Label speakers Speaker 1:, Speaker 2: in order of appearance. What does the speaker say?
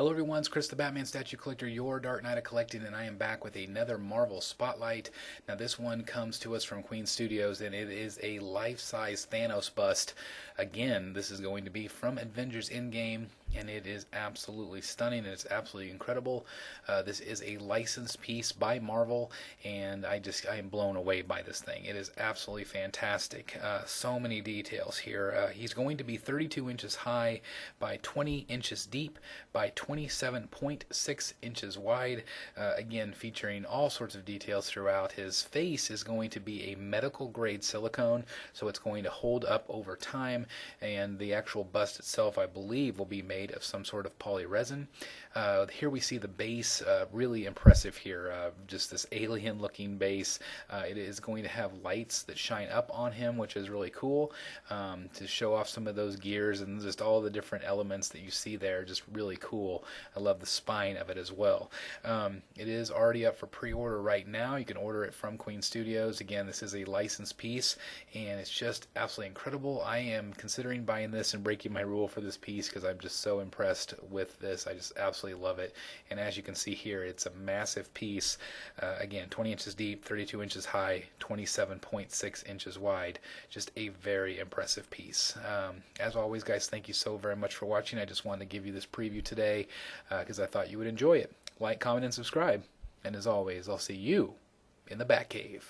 Speaker 1: Hello everyone, it's Chris the Batman Statue Collector, your Dark Knight of Collecting, and I am back with another Marvel Spotlight. Now this one comes to us from Queen Studios, and it is a life-size Thanos bust. Again, this is going to be from Avengers Endgame, and it is absolutely stunning, and it's absolutely incredible. This is a licensed piece by Marvel, and I am blown away by this thing. It is absolutely fantastic. So many details here. He's going to be 32 inches high by 20 inches deep by 27.6 inches wide, again featuring all sorts of details throughout. His face is going to be a medical grade silicone, so it's going to hold up over time, and the actual bust itself, I believe, will be made of some sort of polyresin. Here we see the base, really impressive here, just this alien looking base. It is going to have lights that shine up on him, which is really cool, to show off some of those gears and just all the different elements that you see there. Just really cool. I love the spine of it as well. It is already up for pre-order right now. You can order it from Queen Studios. Again, this is a licensed piece, and it's just absolutely incredible. I am considering buying this and breaking my rule for this piece because I'm just so impressed with this. I just absolutely love it. And as you can see here, it's a massive piece. Again, 20 inches deep, 32 inches high, 27.6 inches wide. Just a very impressive piece. As always, guys, thank you so very much for watching. I just wanted to give you this preview today because I thought you would enjoy it. Like, comment, and subscribe. And as always, I'll see you in the Batcave.